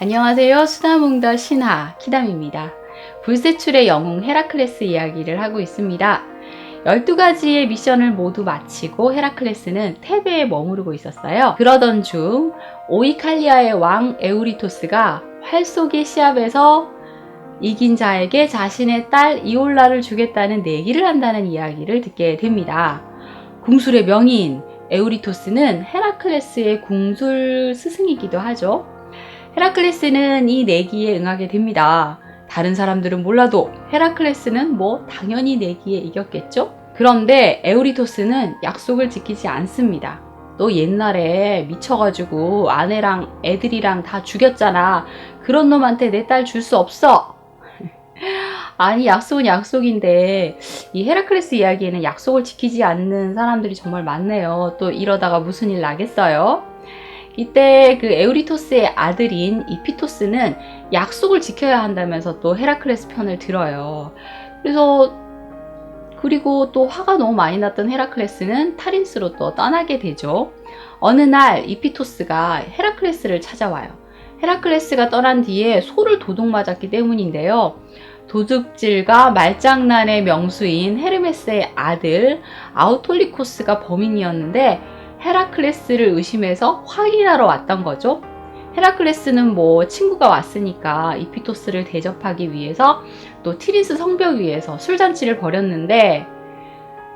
안녕하세요. 수다몽더 신하 키담입니다. 불세출의 영웅 헤라클레스 이야기를 하고 있습니다. 12가지의 미션을 모두 마치고 헤라클레스는 테베에 머무르고 있었어요. 그러던 중 오이칼리아의 왕 에우리토스가 활 속의 시합에서 이긴 자에게 자신의 딸 이올라를 주겠다는 내기를 한다는 이야기를 듣게 됩니다. 궁술의 명인 에우리토스는 헤라클레스의 궁술 스승이기도 하죠. 헤라클레스는 이 내기에 응하게 됩니다. 다른 사람들은 몰라도 헤라클레스는 당연히 내기에 이겼겠죠? 그런데 에우리토스는 약속을 지키지 않습니다. 너 옛날에 미쳐가지고 아내랑 애들이랑 다 죽였잖아. 그런 놈한테 내 딸 줄 수 없어. 아니, 약속은 약속인데 이 헤라클레스 이야기에는 약속을 지키지 않는 사람들이 정말 많네요. 또 이러다가 무슨 일 나겠어요? 이때 그 에우리토스의 아들인 이피토스는 약속을 지켜야 한다면서 또 헤라클레스 편을 들어요. 그리고 또 화가 너무 많이 났던 헤라클레스는 타린스로 또 떠나게 되죠. 어느 날 이피토스가 헤라클레스를 찾아와요. 헤라클레스가 떠난 뒤에 소를 도둑 맞았기 때문인데요. 도둑질과 말장난의 명수인 헤르메스의 아들 아우톨리코스가 범인이었는데 헤라클레스를 의심해서 확인하러 왔던 거죠. 헤라클레스는 친구가 왔으니까 이피토스를 대접하기 위해서 또 티리스 성벽 위에서 술잔치를 벌였는데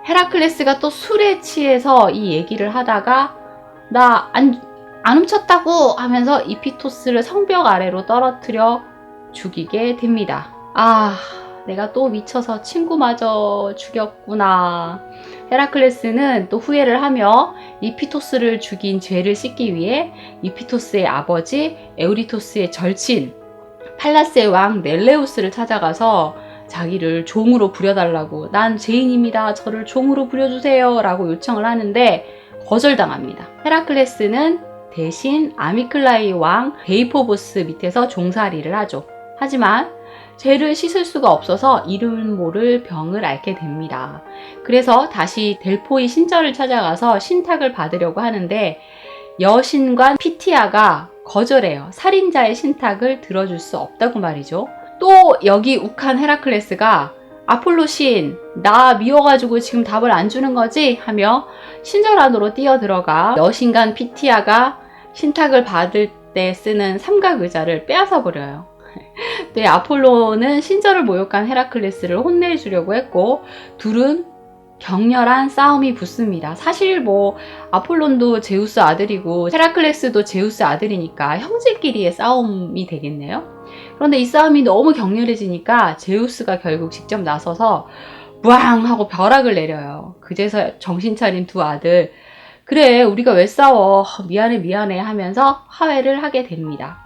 헤라클레스가 또 술에 취해서 이 얘기를 하다가 나 안 훔쳤다고 하면서 이피토스를 성벽 아래로 떨어뜨려 죽이게 됩니다. 내가 또 미쳐서 친구마저 죽였구나. 헤라클레스는 또 후회를 하며 이피토스를 죽인 죄를 씻기 위해 이피토스의 아버지 에우리토스의 절친 팔라스의 왕 넬레우스를 찾아가서 자기를 종으로 부려달라고, 난 죄인입니다. 저를 종으로 부려주세요 라고 요청을 하는데 거절당합니다. 헤라클레스는 대신 아미클라이 왕 베이포보스 밑에서 종살이를 하죠. 하지만 죄를 씻을 수가 없어서 이름 모를 병을 앓게 됩니다. 그래서 다시 델포이 신전을 찾아가서 신탁을 받으려고 하는데 여신관 피티아가 거절해요. 살인자의 신탁을 들어줄 수 없다고 말이죠. 또 여기 욱한 헤라클레스가 아폴로 신, 나 미워가지고 지금 답을 안 주는 거지? 하며 신전 안으로 뛰어들어가 여신관 피티아가 신탁을 받을 때 쓰는 삼각 의자를 빼앗아 버려요. 네, 아폴로는 신전을 모욕한 헤라클레스를 혼내주려고 했고 둘은 격렬한 싸움이 붙습니다. 사실 아폴론도 제우스 아들이고 헤라클레스도 제우스 아들이니까 형제끼리의 싸움이 되겠네요. 그런데 이 싸움이 너무 격렬해지니까 제우스가 결국 직접 나서서 무앙 하고 벼락을 내려요. 그제서 정신 차린 두 아들, 그래 우리가 왜 싸워, 미안해 하면서 화해를 하게 됩니다.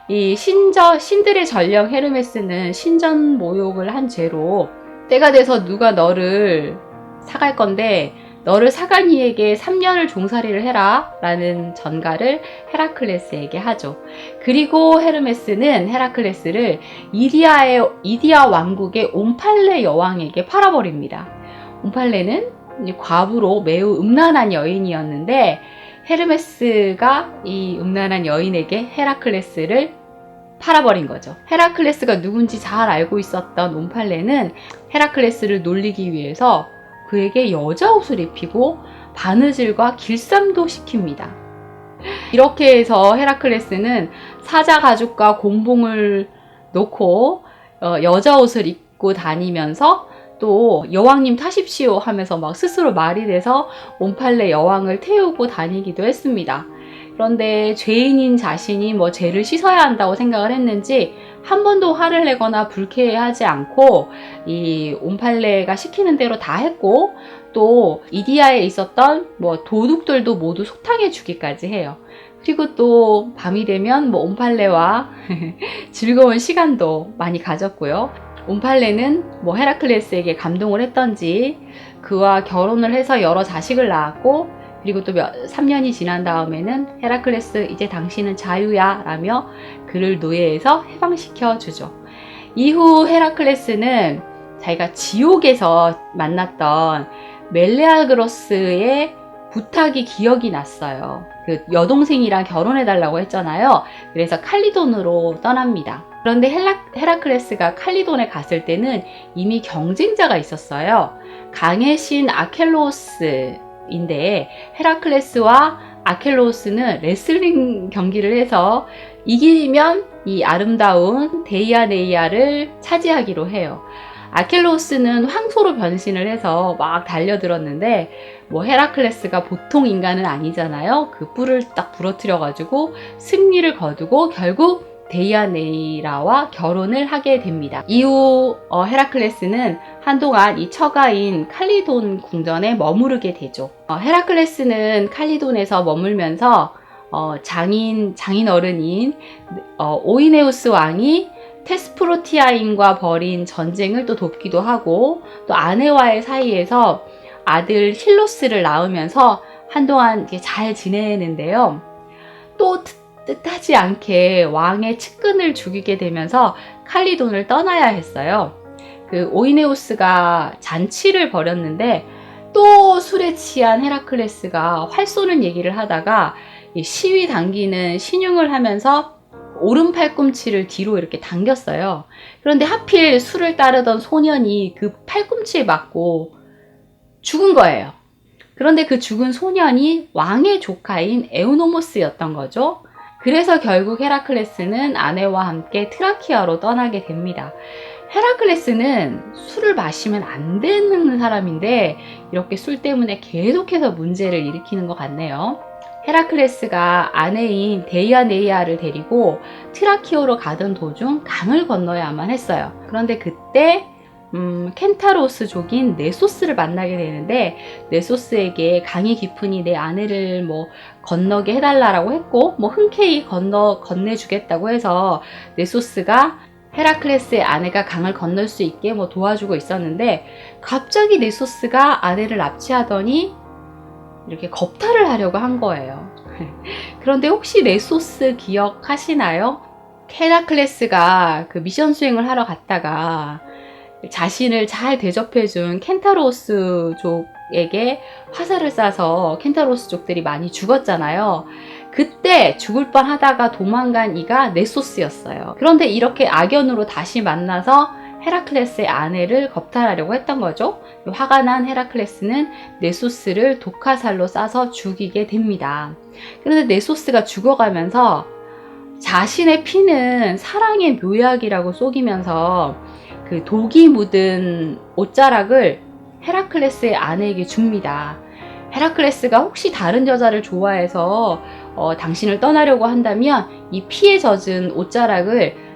이 신들의 전령 헤르메스는 신전 모욕을 한 죄로 때가 돼서 누가 너를 사갈 건데 너를 사간 이에게 3년을 종살이를 해라 라는 전가를 헤라클레스에게 하죠. 그리고 헤르메스는 헤라클레스를 이디아 왕국의 옴팔레 여왕에게 팔아버립니다. 옴팔레는 과부로 매우 음란한 여인이었는데 헤르메스가 이 음란한 여인에게 헤라클레스를 팔아버린 거죠. 헤라클레스가 누군지 잘 알고 있었던 옴팔레는 헤라클레스를 놀리기 위해서 그에게 여자 옷을 입히고 바느질과 길쌈도 시킵니다. 이렇게 해서 헤라클레스는 사자 가죽과 곤봉을 놓고 여자 옷을 입고 다니면서 또 여왕님 타십시오 하면서 스스로 말이 돼서 옴팔레 여왕을 태우고 다니기도 했습니다. 그런데 죄인인 자신이 죄를 씻어야 한다고 생각을 했는지 한 번도 화를 내거나 불쾌해하지 않고 이 옴팔레가 시키는 대로 다 했고 또 이디아에 있었던 도둑들도 모두 속탕해 주기까지 해요. 그리고 또 밤이 되면 옴팔레와 즐거운 시간도 많이 가졌고요. 옴팔레는 헤라클레스에게 감동을 했던지 그와 결혼을 해서 여러 자식을 낳았고 그리고 또 3년이 지난 다음에는 헤라클레스 이제 당신은 자유야 라며 그를 노예에서 해방시켜 주죠. 이후 헤라클레스는 자기가 지옥에서 만났던 멜레아그로스의 부탁이 기억이 났어요. 그 여동생이랑 결혼해달라고 했잖아요. 그래서 칼리돈으로 떠납니다. 그런데 헤라클레스가 칼리돈에 갔을 때는 이미 경쟁자가 있었어요. 강의 신 아켈로스인데 헤라클레스와 아켈로스는 레슬링 경기를 해서 이기면 이 아름다운 데이아네이아를 차지하기로 해요. 아켈로스는 황소로 변신을 해서 막 달려들었는데 뭐 헤라클레스가 보통 인간은 아니잖아요. 그 뿔을 딱 부러뜨려 가지고 승리를 거두고 결국 데이아네이라와 결혼을 하게 됩니다. 이후 헤라클레스는 한동안 이 처가인 칼리돈 궁전에 머무르게 되죠. 헤라클레스는 칼리돈에서 머물면서 장인 어른인 오이네우스 왕이 테스프로티아인과 벌인 전쟁을 또 돕기도 하고, 또 아내와의 사이에서 아들 힐로스를 낳으면서 한동안 잘 지내는데요. 또 뜻하지 않게 왕의 측근을 죽이게 되면서 칼리돈을 떠나야 했어요. 그 오이네우스가 잔치를 벌였는데 또 술에 취한 헤라클레스가 활 쏘는 얘기를 하다가 시위 당기는 신용을 하면서 오른 팔꿈치를 뒤로 이렇게 당겼어요. 그런데 하필 술을 따르던 소년이 그 팔꿈치에 맞고 죽은 거예요. 그런데 그 죽은 소년이 왕의 조카인 에우노모스였던 거죠. 그래서 결국 헤라클레스는 아내와 함께 트라키아로 떠나게 됩니다. 헤라클레스는 술을 마시면 안 되는 사람인데 이렇게 술 때문에 계속해서 문제를 일으키는 것 같네요. 헤라클레스가 아내인 데이아네이아를 데리고 트라키오로 가던 도중 강을 건너야만 했어요. 그런데 그때 켄타로스족인 네소스를 만나게 되는데, 네소스에게 강이 깊으니 내 아내를 뭐 건너게 해달라고 했고, 뭐 흔쾌히 건네주겠다고 해서 네소스가 헤라클레스의 아내가 강을 건널 수 있게 뭐 도와주고 있었는데, 갑자기 네소스가 아내를 납치하더니 이렇게 겁탈을 하려고 한 거예요. 그런데 혹시 네소스 기억하시나요? 헤라클레스가 그 미션 수행을 하러 갔다가 자신을 잘 대접해준 켄타로스족에게 화살을 쏴서 켄타로스족들이 많이 죽었잖아요. 그때 죽을 뻔 하다가 도망간 이가 네소스였어요. 그런데 이렇게 악연으로 다시 만나서 헤라클레스의 아내를 겁탈하려고 했던 거죠. 화가 난 헤라클레스는 네소스를 독화살로 쏴서 죽이게 됩니다. 그런데 네소스가 죽어가면서 자신의 피는 사랑의 묘약이라고 속이면서 그 독이 묻은 옷자락을 헤라클레스의 아내에게 줍니다. 헤라클레스가 혹시 다른 여자를 좋아해서 당신을 떠나려고 한다면 이 피에 젖은 옷자락을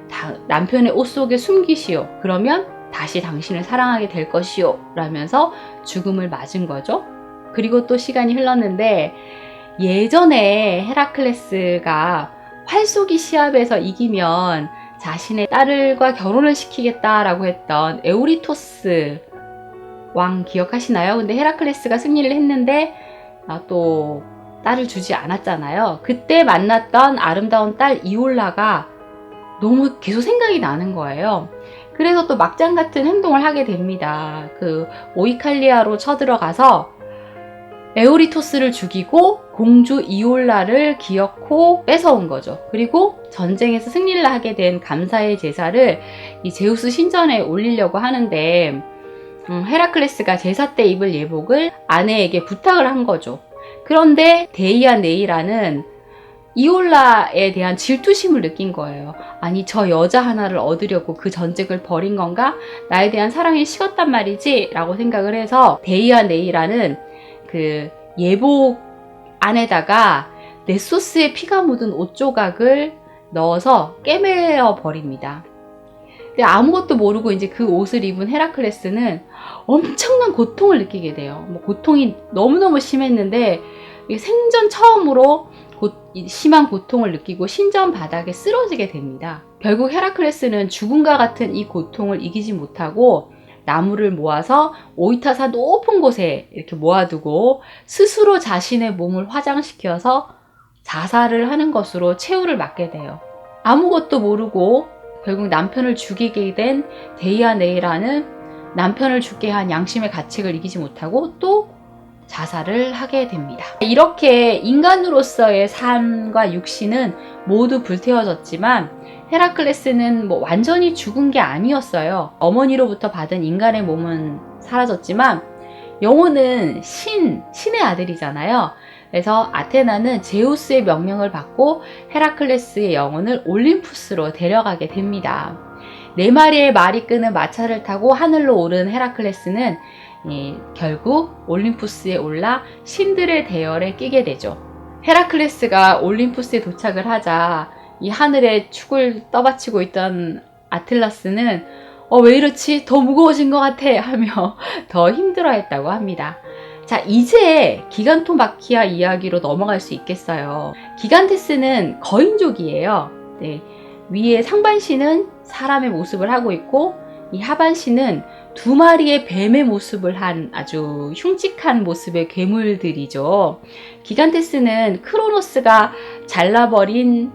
남편의 옷 속에 숨기시오. 그러면 다시 당신을 사랑하게 될 것이오. 라면서 죽음을 맞은 거죠. 그리고 또 시간이 흘렀는데, 예전에 헤라클레스가 활쏘기 시합에서 이기면 자신의 딸과 결혼을 시키겠다라고 했던 에우리토스 왕 기억하시나요? 근데 헤라클레스가 승리를 했는데 또 딸을 주지 않았잖아요. 그때 만났던 아름다운 딸 이올라가 너무 계속 생각이 나는 거예요. 그래서 또 막장 같은 행동을 하게 됩니다. 그 오이칼리아로 쳐들어가서 에우리토스를 죽이고 공주 이올라를 기어코 뺏어온 거죠. 그리고 전쟁에서 승리를 하게 된 감사의 제사를 이 제우스 신전에 올리려고 하는데 헤라클레스가 제사 때 입을 예복을 아내에게 부탁을 한 거죠. 그런데 데이아네이라는 이올라에 대한 질투심을 느낀 거예요. 아니, 저 여자 하나를 얻으려고 그 전쟁을 벌인 건가? 나에 대한 사랑이 식었단 말이지? 라고 생각을 해서 데이아네이라는 그 예복 안에다가 네소스의 피가 묻은 옷 조각을 넣어서 꿰매어 버립니다. 근데 아무것도 모르고 이제 그 옷을 입은 헤라클레스는 엄청난 고통을 느끼게 돼요. 뭐 고통이 너무너무 심했는데 생전 처음으로 심한 고통을 느끼고 신전 바닥에 쓰러지게 됩니다. 결국 헤라클레스는 죽음과 같은 이 고통을 이기지 못하고 나무를 모아서 오이타사 높은 곳에 이렇게 모아두고 스스로 자신의 몸을 화장시켜서 자살을 하는 것으로 최후를 맞게 돼요. 아무것도 모르고 결국 남편을 죽이게 된 데이아네이라는 남편을 죽게 한 양심의 가책을 이기지 못하고 또 자살을 하게 됩니다. 이렇게 인간으로서의 삶과 육신은 모두 불태워졌지만 헤라클레스는 뭐 완전히 죽은 게 아니었어요. 어머니로부터 받은 인간의 몸은 사라졌지만 영혼은 신의 아들이잖아요. 그래서 아테나는 제우스의 명령을 받고 헤라클레스의 영혼을 올림푸스로 데려가게 됩니다. 4마리의 말이 끄는 마차를 타고 하늘로 오른 헤라클레스는 결국 올림푸스에 올라 신들의 대열에 끼게 되죠. 헤라클레스가 올림푸스에 도착을 하자 이 하늘에 축을 떠받치고 있던 아틀라스는 왜 이렇지? 더 무거워진 것 같아 하며 더 힘들어했다고 합니다. 자, 이제 기간토마키아 이야기로 넘어갈 수 있겠어요. 기간테스는 거인족이에요. 네, 위에 상반신은 사람의 모습을 하고 있고 이 하반신은 2마리의 뱀의 모습을 한 아주 흉측한 모습의 괴물들이죠. 기간테스는 크로노스가 잘라버린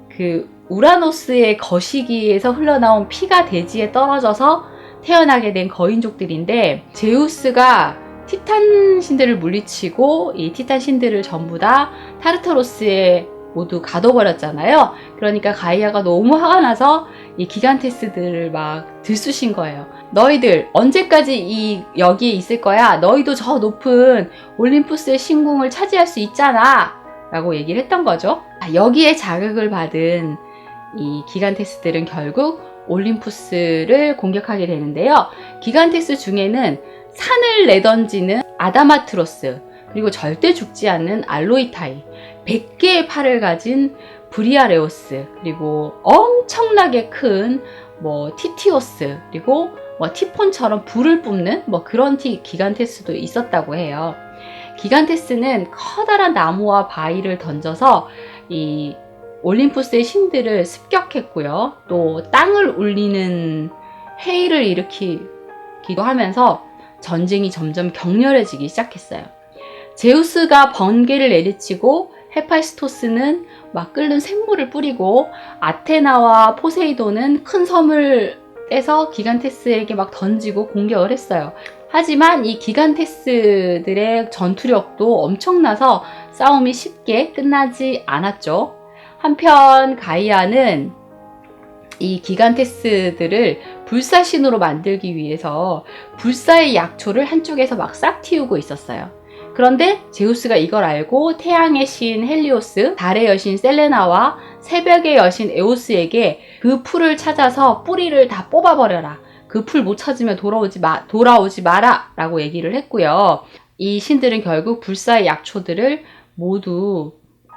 그 우라노스의 거시기에서 흘러나온 피가 대지에 떨어져서 태어나게 된 거인족들인데, 제우스가 티탄 신들을 물리치고 이 티탄 신들을 전부 다 타르타로스에 모두 가둬버렸잖아요. 그러니까 가이아가 너무 화가 나서 이 기간테스들을 막 들쑤신 거예요. 너희들 언제까지 여기에 있을 거야? 너희도 저 높은 올림푸스의 신궁을 차지할 수 있잖아 라고 얘기를 했던 거죠. 여기에 자극을 받은 이 기간테스들은 결국 올림푸스를 공격하게 되는데요. 기간테스 중에는 산을 내던지는 아다마트로스, 그리고 절대 죽지 않는 알로이타이, 100개의 팔을 가진 브리아레오스, 그리고 엄청나게 큰 티티오스, 그리고 티폰처럼 불을 뿜는 그런 기간테스도 있었다고 해요. 기간테스는 커다란 나무와 바위를 던져서 이 올림푸스의 신들을 습격했고요. 또 땅을 울리는 해일을 일으키기도 하면서 전쟁이 점점 격렬해지기 시작했어요. 제우스가 번개를 내리치고 헤파이스토스는 막 끓는 샘물을 뿌리고 아테나와 포세이돈은 큰 섬을 떼서 기간테스에게 막 던지고 공격을 했어요. 하지만 이 기간테스들의 전투력도 엄청나서 싸움이 쉽게 끝나지 않았죠. 한편 가이아는 이 기간테스들을 불사신으로 만들기 위해서 불사의 약초를 한쪽에서 막 싹 틔우고 있었어요. 그런데 제우스가 이걸 알고 태양의 신 헬리오스, 달의 여신 셀레나와 새벽의 여신 에오스에게 그 풀을 찾아서 뿌리를 다 뽑아버려라. 그 풀 못 찾으면 돌아오지 마라 라고 얘기를 했고요. 이 신들은 결국 불사의 약초들을 모두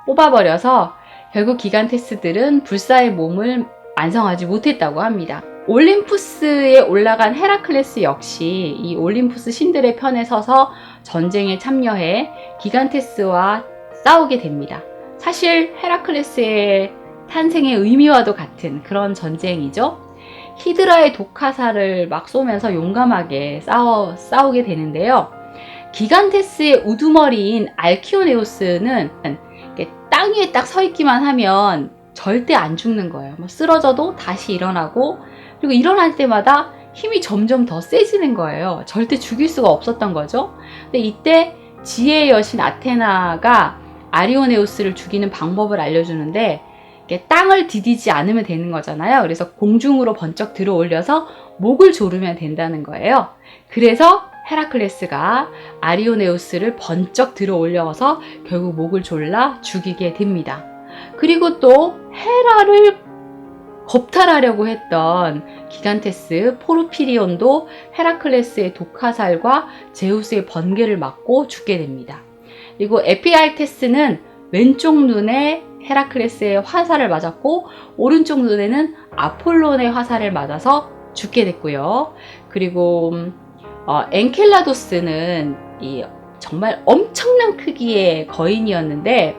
뽑아버려서 결국 기간테스들은 불사의 몸을 완성하지 못했다고 합니다. 올림푸스에 올라간 헤라클레스 역시 이 올림푸스 신들의 편에 서서 전쟁에 참여해 기간테스와 싸우게 됩니다. 사실 헤라클레스의 탄생의 의미와도 같은 그런 전쟁이죠. 히드라의 독화살을 막 쏘면서 용감하게 싸우게 되는데요. 기간테스의 우두머리인 알키오네우스는 땅 위에 딱 서 있기만 하면 절대 안 죽는 거예요. 쓰러져도 다시 일어나고, 그리고 일어날 때마다 힘이 점점 더 세지는 거예요. 절대 죽일 수가 없었던 거죠. 근데 이때 지혜의 여신 아테나가 아리오네우스를 죽이는 방법을 알려주는데, 땅을 디디지 않으면 되는 거잖아요. 그래서 공중으로 번쩍 들어 올려서 목을 조르면 된다는 거예요. 그래서 헤라클레스가 아리오네우스를 번쩍 들어 올려서 결국 목을 졸라 죽이게 됩니다. 그리고 또 헤라를 겁탈하려고 했던 기간테스 포르피리온도 헤라클레스의 독화살과 제우스의 번개를 맞고 죽게 됩니다. 그리고 에피알테스는 왼쪽 눈에 헤라클레스의 화살을 맞았고 오른쪽 눈에는 아폴론의 화살을 맞아서 죽게 됐고요. 그리고 엔켈라도스는 정말 엄청난 크기의 거인이었는데,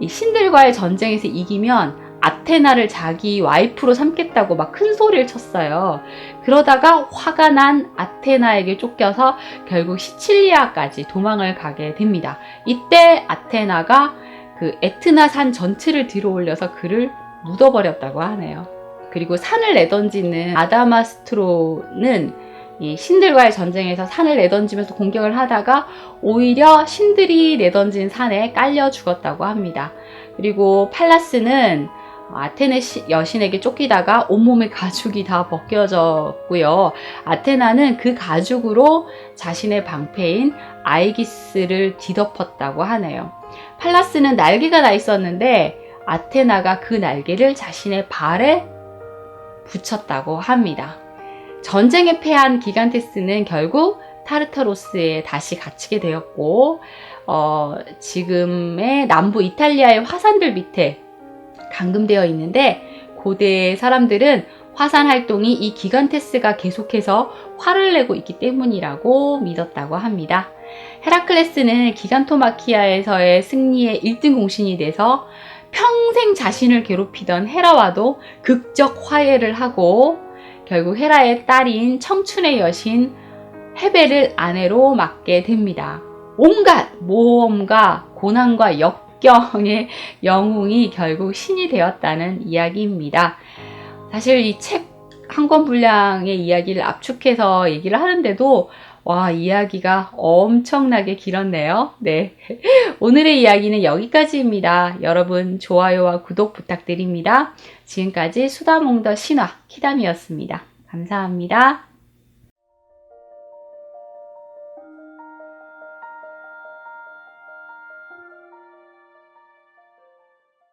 이 신들과의 전쟁에서 이기면 아테나를 자기 와이프로 삼겠다고 막 큰 소리를 쳤어요. 그러다가 화가 난 아테나에게 쫓겨서 결국 시칠리아까지 도망을 가게 됩니다. 이때 아테나가 그 에트나 산 전체를 들어 올려서 그를 묻어버렸다고 하네요. 그리고 산을 내던지는 아다마스트로는 이 신들과의 전쟁에서 산을 내던지면서 공격을 하다가 오히려 신들이 내던진 산에 깔려 죽었다고 합니다. 그리고 팔라스는 아테네 여신에게 쫓기다가 온몸의 가죽이 다 벗겨졌고요. 아테나는 그 가죽으로 자신의 방패인 아이기스를 뒤덮었다고 하네요. 팔라스는 날개가 나 있었는데 아테나가 그 날개를 자신의 발에 붙였다고 합니다. 전쟁에 패한 기간테스는 결국 타르타로스에 다시 갇히게 되었고 지금의 남부 이탈리아의 화산들 밑에 감금되어 있는데 고대 사람들은 화산 활동이 이 기간테스가 계속해서 화를 내고 있기 때문이라고 믿었다고 합니다. 헤라클레스는 기간토마키아에서의 승리의 1등 공신이 돼서 평생 자신을 괴롭히던 헤라와도 극적 화해를 하고 결국 헤라의 딸인 청춘의 여신 헤베를 아내로 맡게 됩니다. 온갖 모험과 고난과 역경의 영웅이 결국 신이 되었다는 이야기입니다. 사실 이 책 한 권 분량의 이야기를 압축해서 얘기를 하는데도 와, 이야기가 엄청나게 길었네요. 네. 오늘의 이야기는 여기까지입니다. 여러분 좋아요와 구독 부탁드립니다. 지금까지 수다몽더 신화 키담이었습니다. 감사합니다.